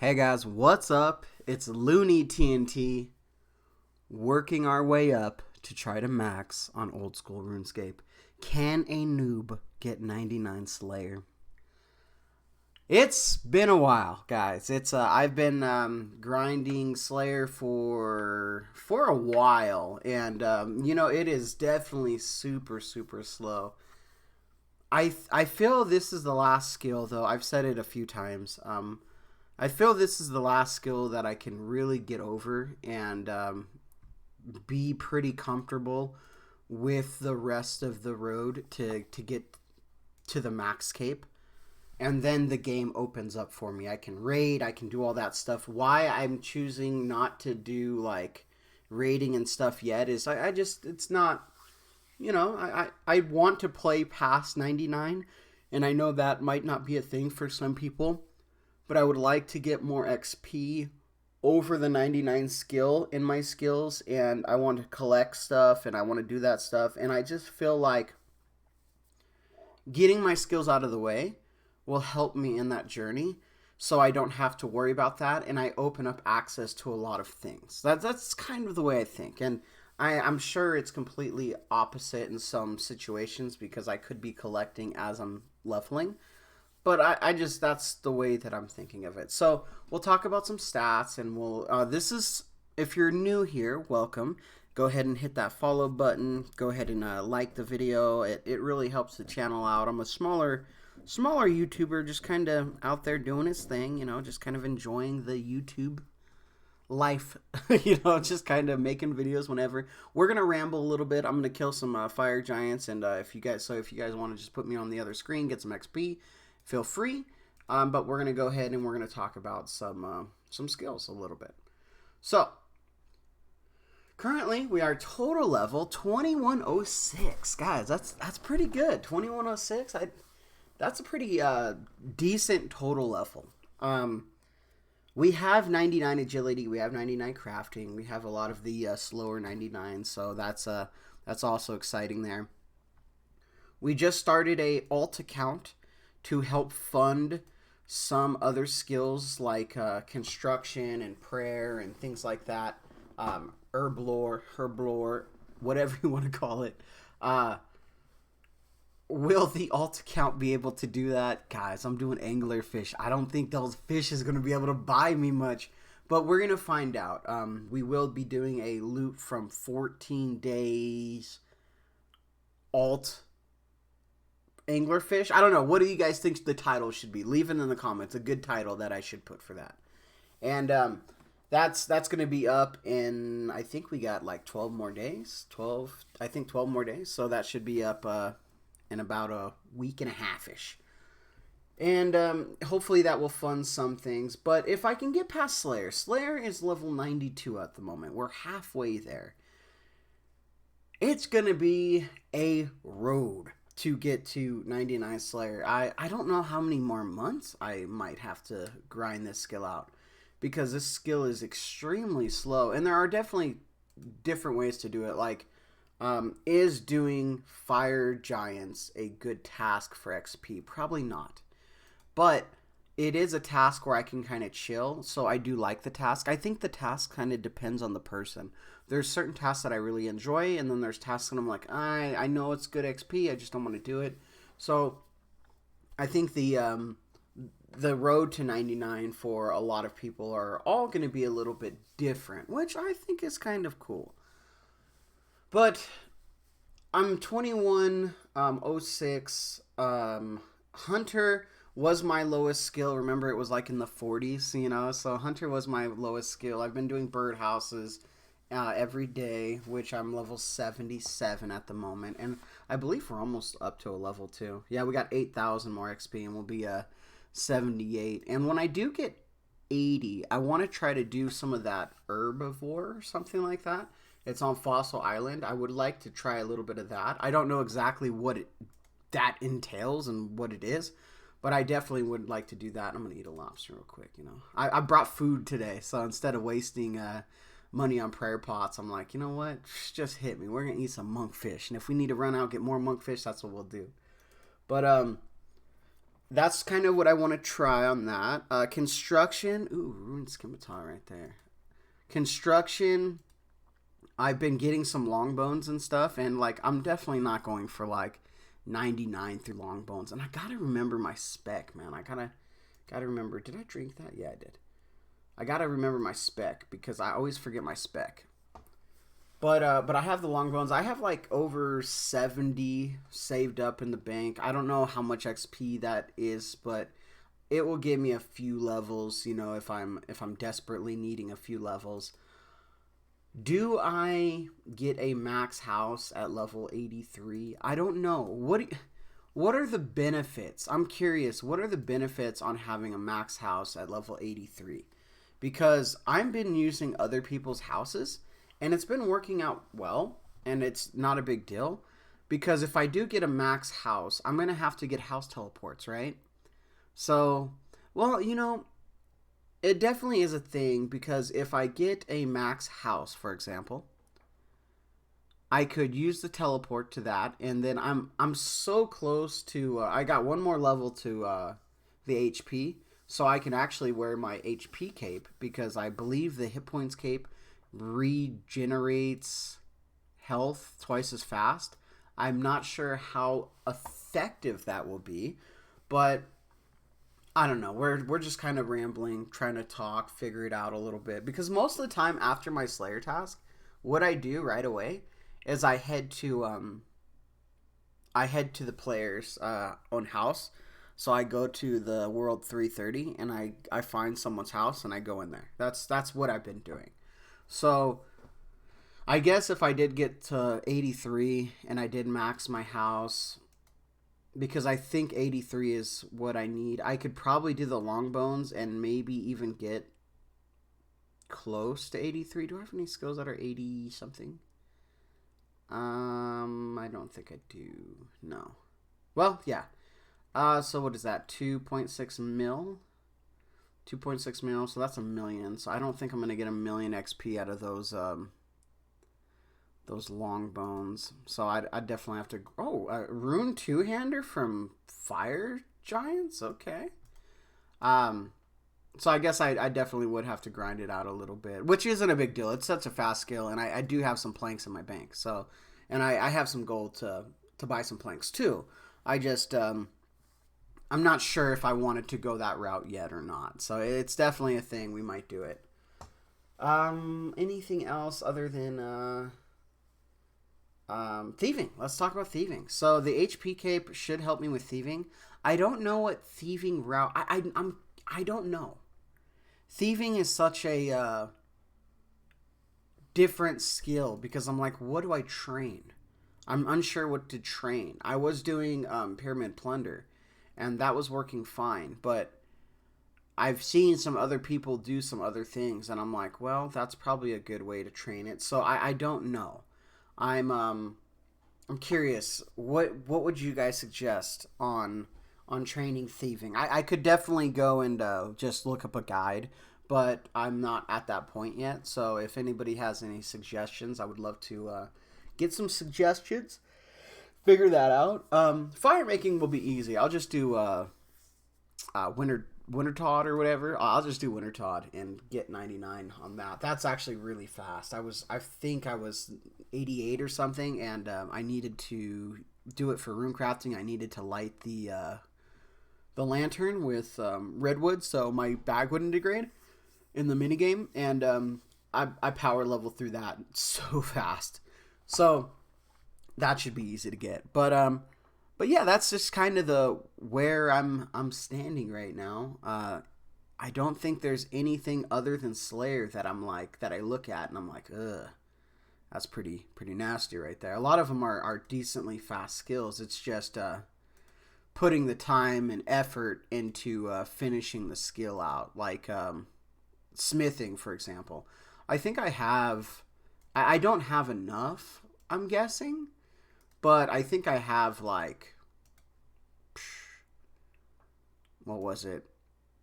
Hey guys, what's up? It's Looney TNT working our way up to try to max on old school RuneScape. Can a noob get 99 Slayer? It's been a while, guys. I've been grinding Slayer for a while, and it is definitely super slow. I feel this is the last skill though. I've said it a few times. I feel this is the last skill that I can really get over and be pretty comfortable with the rest of the road to get to the max cape. And then the game opens up for me. I can raid, I can do all that stuff. Why I'm choosing not to do like raiding and stuff yet is I just, it's not, I want to play past 99. And I know that might not be a thing for some people, but I would like to get more XP over the 99 skill in my skills, and I want to collect stuff and I want to do that stuff, and I just feel like getting my skills out of the way will help me in that journey so I don't have to worry about that, and I open up access to a lot of things. That's kind of the way I think, and I'm sure it's completely opposite in some situations because I could be collecting as I'm leveling. But I just, that's the way that I'm thinking of it. So we'll talk about some stats, and this is, if you're new here, welcome. Go ahead and hit that follow button. Go ahead and like the video. It really helps the channel out. I'm a smaller YouTuber, just kind of out there doing his thing, just kind of enjoying the YouTube life, just kind of making videos whenever. We're going to ramble a little bit. I'm going to kill some fire giants, and if you guys want to just put me on the other screen, get some XP, feel free, but we're going to go ahead and we're going to talk about some skills a little bit. So, currently we are total level 2106. Guys, that's pretty good. 2106, that's a pretty decent total level. We have 99 agility, we have 99 crafting, we have a lot of the slower 99, so that's also exciting there. We just started a alt account to help fund some other skills like construction and prayer and things like that. Herblore, whatever you want to call it. Will the alt account be able to do that? Guys, I'm doing anglerfish. I don't think those fish is going to be able to buy me much, but we're going to find out. We will be doing a loot from 14 days alt anglerfish. I don't know. What do you guys think the title should be? Leave it in the comments. A good title that I should put for that. And that's going to be up in, I think we got like 12 more days. 12 more days. So that should be up in about a week and a half-ish. And hopefully that will fund some things. But if I can get past Slayer. Slayer is level 92 at the moment. We're halfway there. It's going to be a road to get to 99 Slayer. I don't know how many more months I might have to grind this skill out, because this skill is extremely slow, and there are definitely different ways to do it. Like, is doing fire giants a good task for XP? Probably not, but it is a task where I can kind of chill, so I do like the task. I think the task kind of depends on the person. There's certain tasks that I really enjoy, and then there's tasks that I'm like, I know it's good XP, I just don't want to do it. So I think the road to 99 for a lot of people are all going to be a little bit different, which I think is kind of cool. But I'm 2106. Hunter was my lowest skill. Remember, it was like in the 40s, so Hunter was my lowest skill. I've been doing birdhouses every day, which I'm level 77 at the moment, and I believe we're almost up to a level 2. Yeah, we got 8,000 more XP, and we'll be 78. And when I do get 80, I want to try to do some of that herbivore or something like that. It's on Fossil Island. I would like to try a little bit of that. I don't know exactly what that entails and what it is, but I definitely would like to do that. I'm going to eat a lobster real quick, I brought food today, so instead of wasting money on prayer pots, I'm like, you know what? Just hit me. We're going to eat some monkfish, and if we need to run out and get more monkfish, that's what we'll do. But that's kind of what I want to try on that. Construction. Ooh, Runescape right there. Construction. I've been getting some long bones and stuff, and like I'm definitely not going for like 99 through long bones. And I gotta remember my spec, man. I gotta remember. Did I drink that? Yeah, I did. I gotta remember my spec because I always forget my spec. But I have the long bones. I have like over 70 saved up in the bank. I don't know how much XP that is, but it will give me a few levels, you know, if I'm desperately needing a few levels. Do I get a max house at level 83? I don't know. What are the benefits? I'm curious. What are the benefits on having a max house at level 83? Because I've been using other people's houses and it's been working out well, and it's not a big deal. Because if I do get a max house, I'm going to have to get house teleports, right? So, well, you know, it definitely is a thing because if I get a max house, for example, I could use the teleport to that, and then I'm so close to I got one more level to the HP, so I can actually wear my HP cape because I believe the hit points cape regenerates health twice as fast. I'm not sure how effective that will be, but I don't know. We're just kind of rambling, trying to talk, figure it out a little bit. Because most of the time after my Slayer task, what I do right away is I head to the player's own house. So I go to the World 330 and I find someone's house and I go in there. That's what I've been doing. So I guess if I did get to 83 and I did max my house, because I think 83 is what I need, I could probably do the long bones and maybe even get close to 83. Do I have any skills that are 80 something? I don't think I do. No. Well, yeah. So what is that? 2.6 mil? 2.6 mil, so that's a million. So I don't think I'm going to get a million XP out of those long bones. So I definitely have to... Oh, a rune two-hander from Fire Giants? Okay. So I guess I definitely would have to grind it out a little bit, which isn't a big deal. It's such a fast skill, and I do have some planks in my bank. So, and I have some gold to buy some planks too. I just... I'm not sure if I wanted to go that route yet or not. So it's definitely a thing. We might do it. Anything else other than thieving? Let's talk about thieving. So the HP cape should help me with thieving. I don't know what thieving route. I don't know. Thieving is such a different skill because I'm like, what do I train? I'm unsure what to train. I was doing Pyramid Plunder, and that was working fine, but I've seen some other people do some other things, and I'm like, well, that's probably a good way to train it. So I don't know. I'm curious. What would you guys suggest on training thieving? I could definitely go and just look up a guide, but I'm not at that point yet. So if anybody has any suggestions, I would love to get some suggestions. Figure that out. Fire making will be easy. I'll just do Winter Todd or whatever. I'll just do Winter Todd and get 99 on that. That's actually really fast. I think I was 88 or something, and I needed to do it for runecrafting. I needed to light the lantern with redwood, so my bag wouldn't degrade in the minigame, and I power level through that so fast. So that should be easy to get. But yeah, that's just kind of the where I'm standing right now. I don't think there's anything other than Slayer that I'm like that I look at and I'm like, ugh, that's pretty nasty right there. A lot of them are decently fast skills. It's just putting the time and effort into finishing the skill out, like smithing, for example. I think I don't have enough, I'm guessing, but I think I have like, what was it,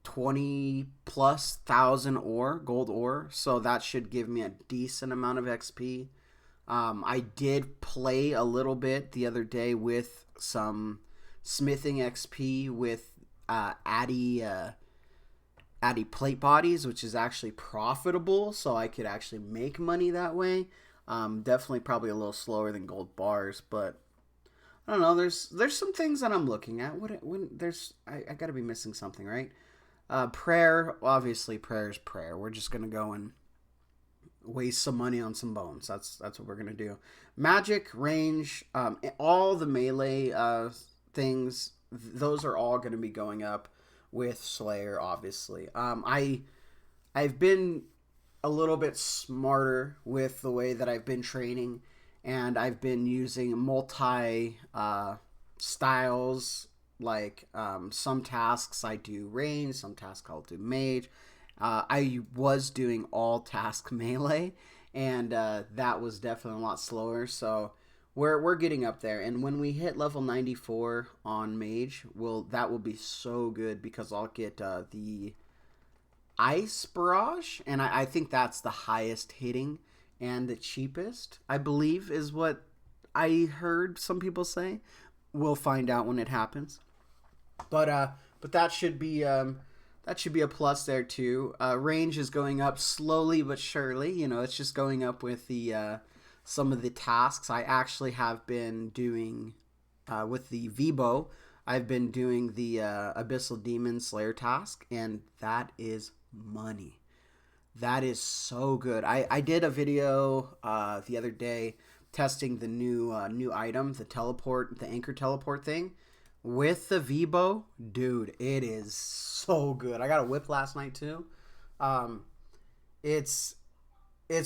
20 plus thousand gold ore, so that should give me a decent amount of XP. I did play a little bit the other day with some smithing XP with Addy plate bodies, which is actually profitable, so I could actually make money that way. Definitely probably a little slower than gold bars, but I don't know. There's some things that I'm looking at. I got to be missing something, right? Prayer, obviously, prayer is prayer. We're just gonna go and waste some money on some bones. That's what we're gonna do. Magic, range, all the melee things. Those are all gonna be going up with Slayer, obviously. I've been a little bit smarter with the way that I've been training, and I've been using multi styles. Like some tasks I do range, some tasks I'll do mage. I was doing all task melee, and that was definitely a lot slower. So we're getting up there, and when we hit level 94 on mage, that will be so good because I'll get the ice barrage, and I think that's the highest hitting and the cheapest, I believe, is what I heard some people say. We'll find out when it happens. But that should be a plus there too. Range is going up slowly but surely. You know, it's just going up with the some of the tasks I actually have been doing with the V-Bow. I've been doing the Abyssal Demon Slayer task, and that is money. That is so good. I did a video the other day testing the new item, the anchor teleport thing. With the V-Bow, dude, it is so good. I got a whip last night too. It's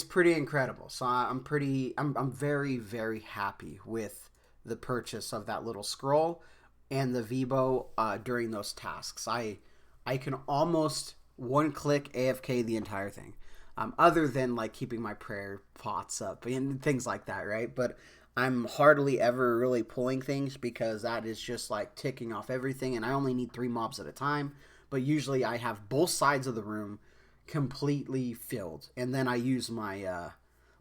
pretty incredible. So I'm very, very happy with the purchase of that little scroll and the V-Bow during those tasks. I can almost one click AFK the entire thing. Other than like keeping my prayer pots up and things like that, right? But I'm hardly ever really pulling things because that is just like ticking off everything, and I only need 3 mobs at a time. But usually I have both sides of the room completely filled, and then I use my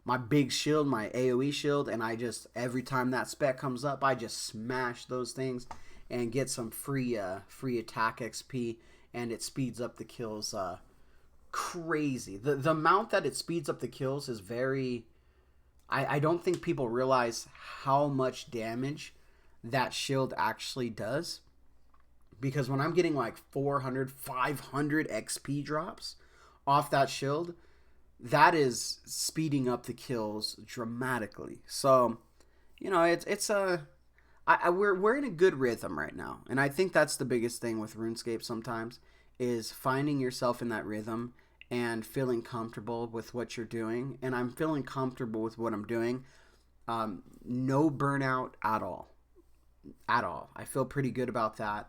my big shield, my AoE shield, and I just, every time that spec comes up, I just smash those things and get some free attack XP, and it speeds up the kills crazy. The amount that it speeds up the kills is very... I don't think people realize how much damage that shield actually does. Because when I'm getting like 400, 500 XP drops off that shield, that is speeding up the kills dramatically. So, you know, we're in a good rhythm right now. And I think that's the biggest thing with RuneScape sometimes, is finding yourself in that rhythm and feeling comfortable with what you're doing. And I'm feeling comfortable with what I'm doing. No burnout at all. At all. I feel pretty good about that.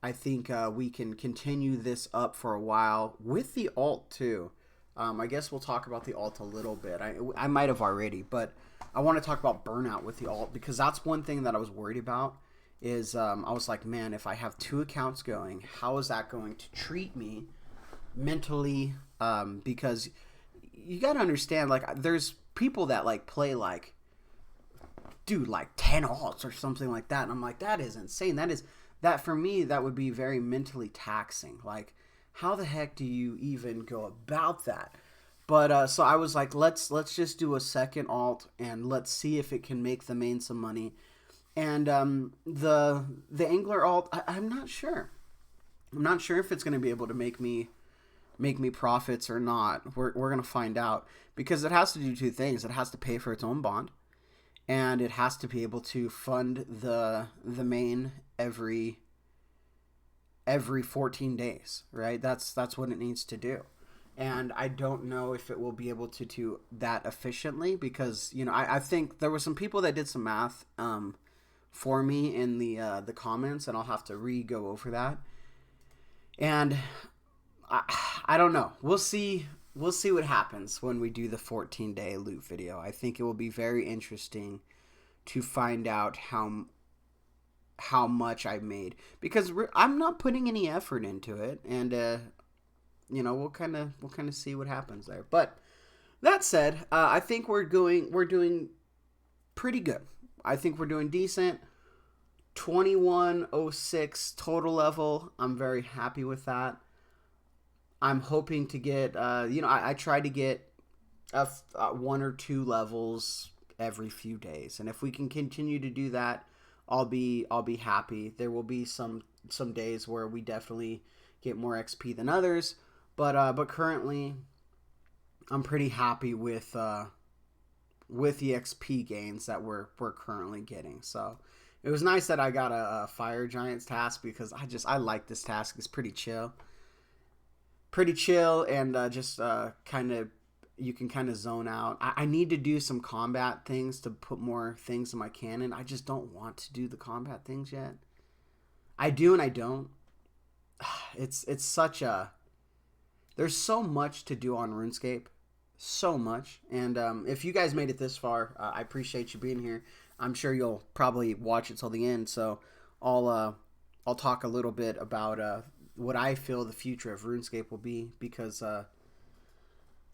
I think we can continue this up for a while with the alt too. I guess we'll talk about the alt a little bit. I might have already, but I want to talk about burnout with the alt, because that's one thing that I was worried about. Is I was like, man, if I have 2 accounts going, how is that going to treat me mentally? Because you got to understand, like, there's people that like play like, dude, like 10 alts or something like that, and I'm like, that is insane. That for me, that would be very mentally taxing. Like, how the heck do you even go about that? But so I was like, let's just do a second alt and let's see if it can make the main some money. And the angler alt, I'm not sure. I'm not sure if it's going to be able to make me profits or not. We're going to find out, because it has to do 2 things. It has to pay for its own bond, and it has to be able to fund the main every 14 days, right? That's what it needs to do. And I don't know if it will be able to do that efficiently, because, you know, I think there were some people that did some math for me in the comments, and I'll have to go over that. And I don't know. We'll see what happens when we do the 14-day loot video. I think it will be very interesting to find out how much I made, because I'm not putting any effort into it, and you know, we'll kind of see what happens there. But that said, I think we're doing pretty good. I think we're doing decent. 2106 total level. I'm very happy with that. I'm hoping to get, I try to get one or two levels every few days, and if we can continue to do that, I'll be happy. There will be some days where we definitely get more XP than others, but currently, I'm pretty happy with the XP gains that we're currently getting. So it was nice that I got a fire giants task because I like this task. It's pretty chill, and just kind of you can kind of zone out. I need to do some combat things to put more things in my cannon. I just don't want to do the combat things yet. I do and I don't. It's such a there's so much to do on RuneScape, so much. And if you guys made it this far, I appreciate you being here. I'm sure you'll probably watch it till the end. So I'll talk a little bit about what I feel the future of RuneScape will be, because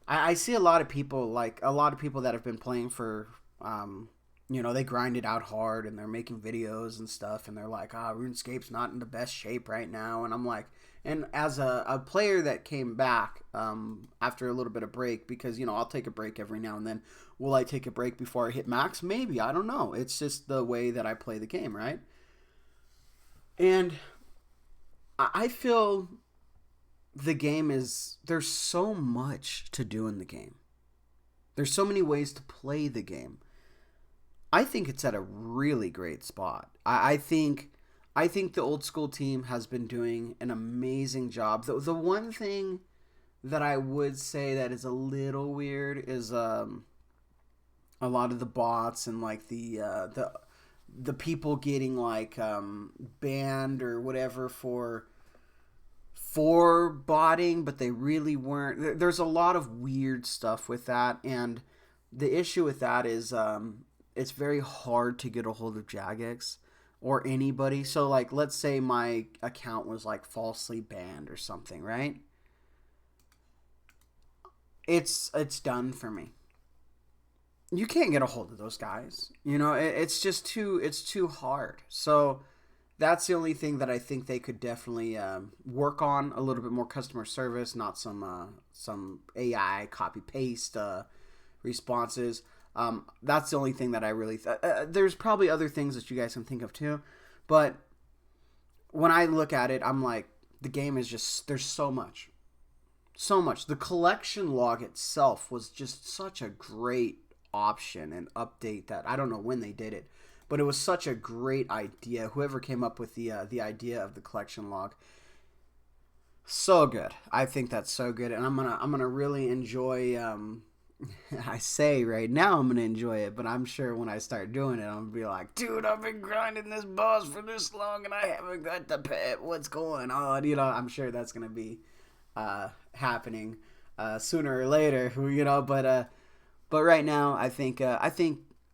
I see a lot of people that have been playing for they grind it out hard and they're making videos and stuff, and they're like, RuneScape's not in the best shape right now. And I'm like, and as a player that came back after a little bit of break, because I'll take a break every now and then. Will I take a break before I hit max? Maybe. I don't know. It's just the way that I play the game, right? And I feel the game there's so much to do in the game. There's so many ways to play the game. I think it's at a really great spot. I think the old school team has been doing an amazing job. The one thing that I would say that is a little weird is a lot of the bots and like the people getting like banned or whatever for botting, but they really weren't. There's a lot of weird stuff with that, and the issue with that is it's very hard to get a hold of Jagex or anybody. So like, let's say my account was like falsely banned or something, right? It's done for me. You can't get a hold of those guys. It's just too hard. So that's the only thing that I think they could definitely work on, a little bit more customer service, not some AI copy paste responses. That's the only thing that I really there's probably other things that you guys can think of too, but when I look at it, I'm like, the game is just, there's so much. The collection log itself was just such a great option and update that I don't know when they did it, but it was such a great idea. Whoever came up with the idea of the collection log, so good. I think that's so good, and I'm gonna really enjoy. I say right now I'm gonna enjoy it, but I'm sure when I start doing it, I'm gonna be like, dude, I've been grinding this boss for this long and I haven't got the pet. What's going on? I'm sure that's gonna be happening sooner or later. But right now, I think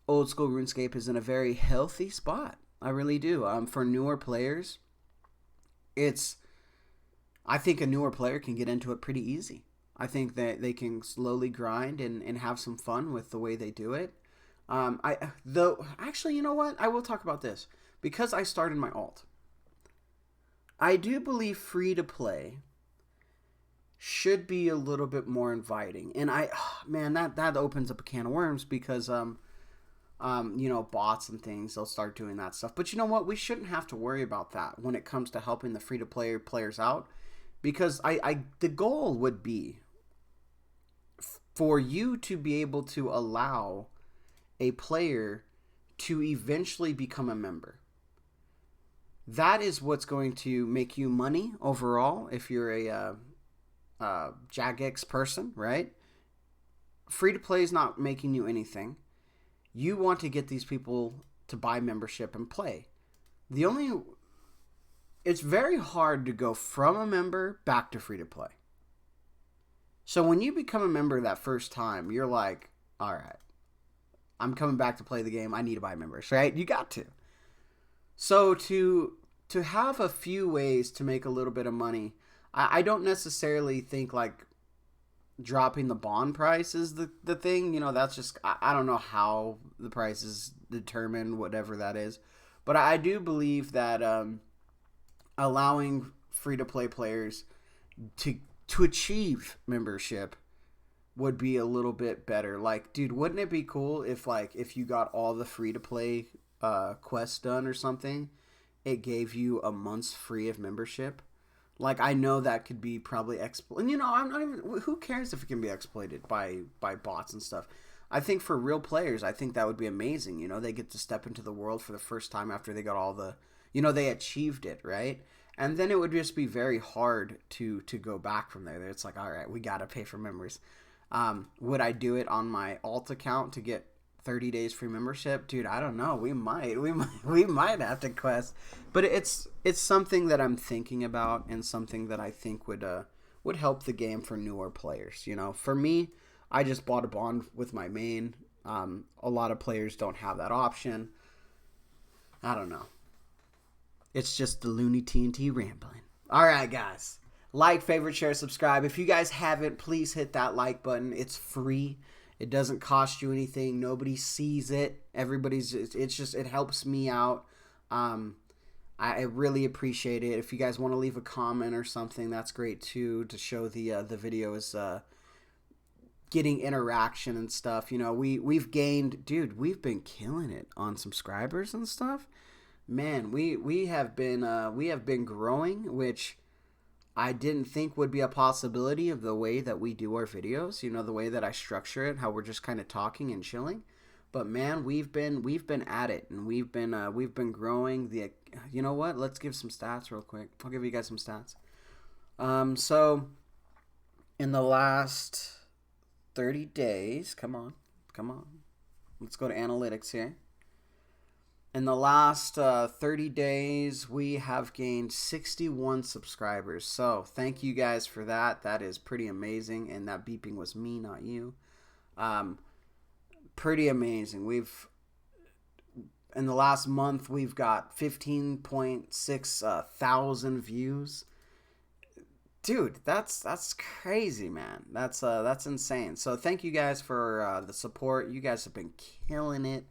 old school RuneScape is in a very healthy spot. I really do. For newer players, I think a newer player can get into it pretty easy. I think that they can slowly grind and have some fun with the way they do it. Actually, you know what? I will talk about this. Because I started my alt, I do believe free to play should be a little bit more inviting. And that opens up a can of worms, because bots and things, they'll start doing that stuff. But you know what? We shouldn't have to worry about that when it comes to helping the free to play players out, because the goal would be for you to be able to allow a player to eventually become a member. That is what's going to make you money overall if you're a Jagex person, right? Free to play is not making you anything. You want to get these people to buy membership and play. It's very hard to go from a member back to free to play. So when you become a member that first time, you're like, all right, I'm coming back to play the game. I need to buy members, right? You got to. So to have a few ways to make a little bit of money, I don't necessarily think like dropping the bond price is the thing. That's just, I don't know how the price is determined, whatever that is. But I do believe that allowing free-to-play players to achieve membership would be a little bit better. Like, dude, wouldn't it be cool if you got all the free-to-play quests done or something, it gave you a month's free of membership? Like, I know that could be probably exploited. And, I'm not even... Who cares if it can be exploited by bots and stuff? I think for real players, I think that would be amazing. They get to step into the world for the first time after they got all the... they achieved it, right? And then it would just be very hard to go back from there. It's like, all right, we got to pay for members. Would I do it on my alt account to get 30 days free membership? Dude, I don't know. We might have to quest. But it's something that I'm thinking about, and something that I think would help the game for newer players. For me, I just bought a bond with my main. A lot of players don't have that option. I don't know. It's just the Looney TNT rambling. All right, guys. Like, favorite, share, subscribe. If you guys haven't, please hit that like button. It's free. It doesn't cost you anything. Nobody sees it. It helps me out. I really appreciate it. If you guys want to leave a comment or something, that's great too, to show the video is getting interaction and stuff. We've gained, dude, we've been killing it on subscribers and stuff. Man, we have been growing, which I didn't think would be a possibility of the way that we do our videos. The way that I structure it, how we're just kind of talking and chilling. But man, we've been at it, and we've been growing. You know what? Let's give some stats real quick. I'll give you guys some stats. So in the last 30 days, come on. Let's go to analytics here. In the last 30 days, we have gained 61 subscribers. So thank you guys for that. That is pretty amazing. And that beeping was me, not you. Pretty amazing. In the last month, we've got 15.6 thousand views. Dude, that's crazy, man. That's insane. So thank you guys for the support. You guys have been killing it.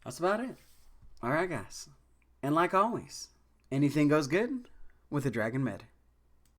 That's about it. All right, guys. And like always, anything goes good with a Dragon Med.